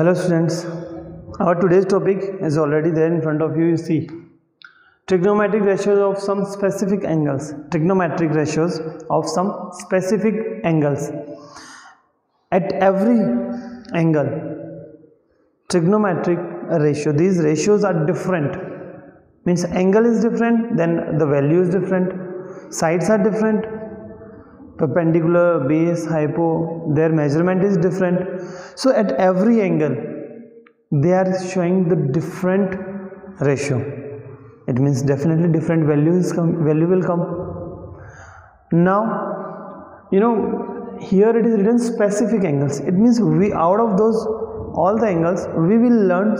Hello students, our today's topic is already there in front of you. You see trigonometric ratios of some specific angles. Trigonometric ratios of some specific angles. At every angle, trigonometric ratio, these ratios are different. Means angle is different, then the value is different, sides are different, perpendicular, base, hypo, their measurement is different. So at every angle they are showing the different ratio. It means definitely different value will come. Now here it is written specific angles. It means we out of those all the angles we will learn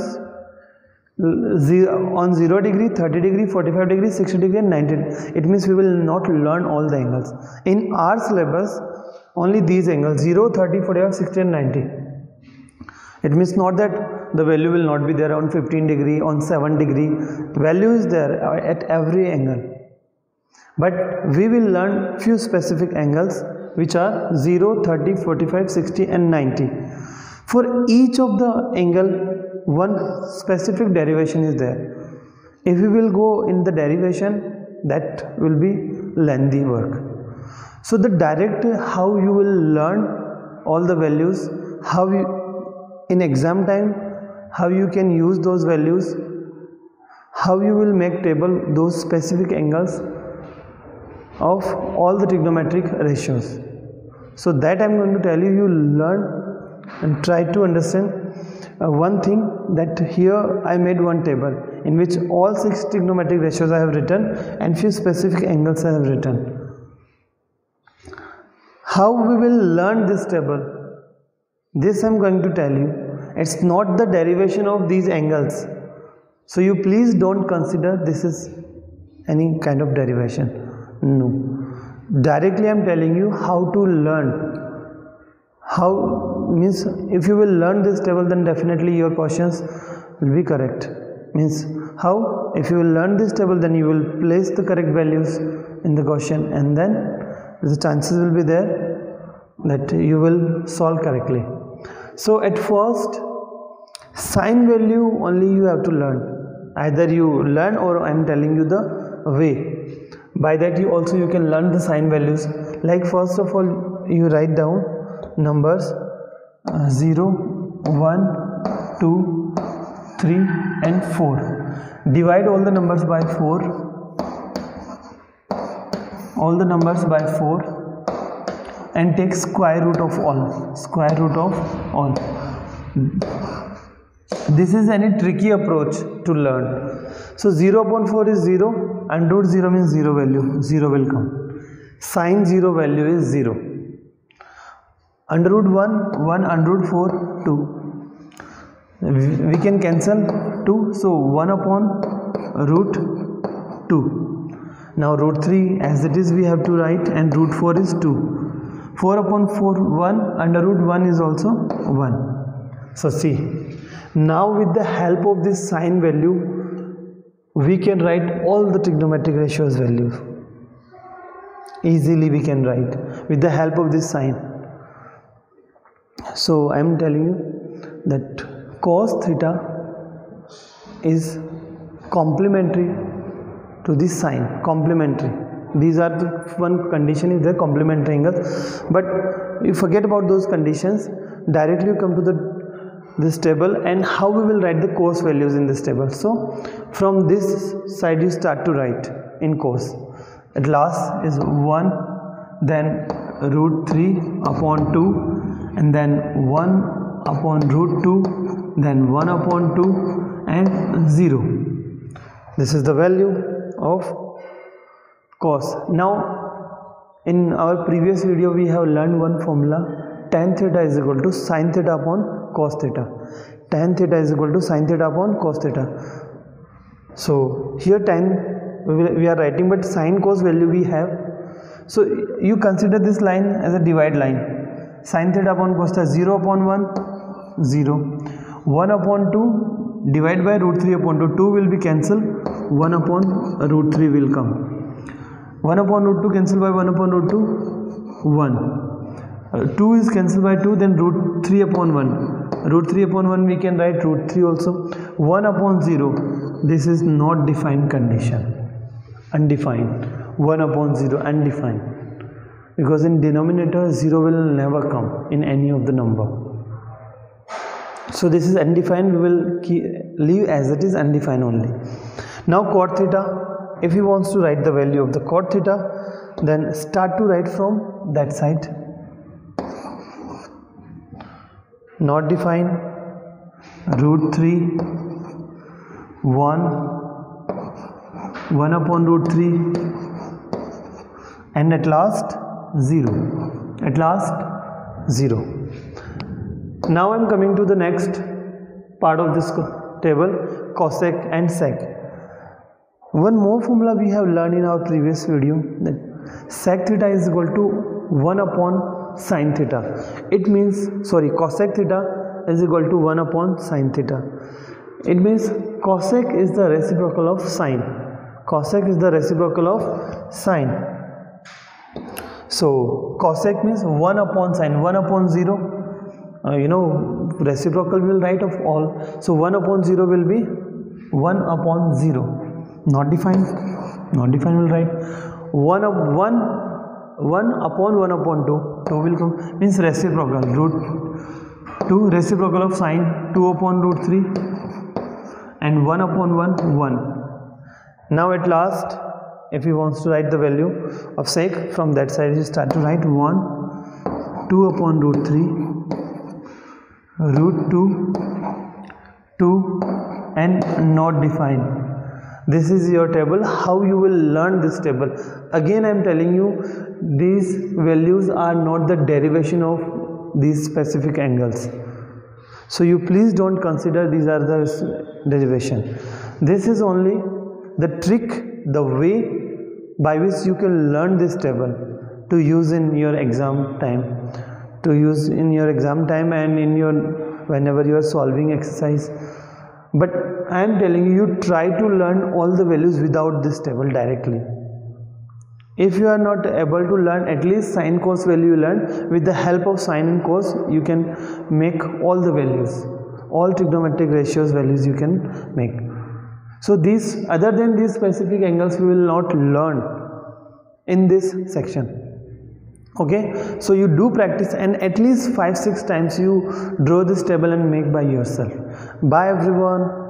on 0 degree, 30 degree, 45 degree, 60 degree and 90 degree. It means we will not learn all the angles. In our syllabus only these angles 0, 30, 45, 60 and 90. It means not that the value will not be there on 15 degree, on 7 degree. Value is there at every angle. But we will learn few specific angles which are 0, 30, 45, 60 and 90. For each of the angle one specific derivation is there. If we will go in the derivation, that will be lengthy work. So the direct how you will learn all the values, how you in exam time, how you can use those values, how you will make table those specific angles of all the trigonometric ratios. So that I am going to tell you. You learn and try to understand one thing, that here I made one table in which all 6 trigonometric ratios I have written and few specific angles I have written. How we will learn this table? This I am going to tell you. It's not the derivation of these angles. So you please don't consider this is any kind of derivation. No. Directly I am telling you how to learn. How means if you will learn this table, then definitely your questions will be correct. Means how? If you will learn this table, then you will place the correct values in the question and then the chances will be there that you will solve correctly. So at first sine value only you have to learn. Either you learn or I am telling you the way. By that you can learn the sine values. Like first of all you write down numbers 0, 1, 2, 3 and 4. Divide all the numbers by 4. All the numbers by 4 and take square root of all. Square root of all. This is any tricky approach to learn. So 0 upon 4 is 0 and root 0 means 0 value. 0 will come. Sine 0 value is 0. Under root 1, 1, under root 4, 2. We can cancel 2. So 1 upon root 2. Now root 3 as it is we have to write, and root 4 is 2. 4 upon 4, 1. Under root 1 is also 1. So see. Now with the help of this sine value, we can write all the trigonometric ratios values. Easily we can write with the help of this sine. So I am telling you that cos theta is complementary to this sine. Complementary. These are the one condition is the complementary angles. But you forget about those conditions. Directly you come to this table, and how we will write the cos values in this table. So from this side you start to write in cos. At last is 1, then root 3 upon 2. And then 1 upon root 2, then 1 upon 2 and 0. This is the value of cos. Now in our previous video we have learned one formula. Tan theta is equal to sin theta upon cos theta. Tan theta is equal to sin theta upon cos theta. So here tan we are writing, but sin cos value we have. So you consider this line as a divide line. Sin theta upon cos theta 0 upon 1, 0. 1 upon 2 divide by root 3 upon 2. 2 will be cancelled. 1 upon root 3 will come. 1 upon root 2 cancelled by 1 upon root 2, 1. 2 is cancelled by 2, then root 3 upon 1. root 3 upon 1 we can write root 3 also. 1 upon 0, this is not defined condition, undefined. 1 upon 0 undefined, because in denominator 0 will never come in any of the number. So this is undefined, we will leave as it is, undefined only. Now cot theta, if he wants to write the value of the cot theta, then start to write from that side. Not defined, root 3, 1 upon root 3, and at last 0. At last 0. Now I am coming to the next part of this table, cosec and sec. One more formula we have learned in our previous video, that sec theta is equal to 1 upon sin theta. It means, cosec theta is equal to 1 upon sin theta. It means cosec is the reciprocal of sin. Cosec is the reciprocal of sin. So cosec means 1 upon sin, 1 upon 0. Reciprocal will write of all. So 1 upon 0 will be 1 upon 0. Not defined. Not defined will write 1 upon 1 upon 2. 2 will come, means reciprocal, root 2, reciprocal of sin, 2 upon root 3, and 1 upon 1, 1. Now at last, if he wants to write the value of sec, from that side you start to write 1, 2 upon root 3, root 2, 2, and not defined. This is your table. How you will learn this table? Again I am telling you, these values are not the derivation of these specific angles. So you please don't consider these are the derivation. This is only the trick, the way by which you can learn this table to use in your exam time. And in your whenever you are solving exercise. But I am telling you, try to learn all the values without this table directly. If you are not able to learn, at least sin cos value you learn. With the help of sin and cos, you can make all the values, all trigonometric ratios values you can make. So these, other than these specific angles, we will not learn in this section. Okay, so you do practice, and at least 5-6 times you draw this table and make by yourself. Bye everyone.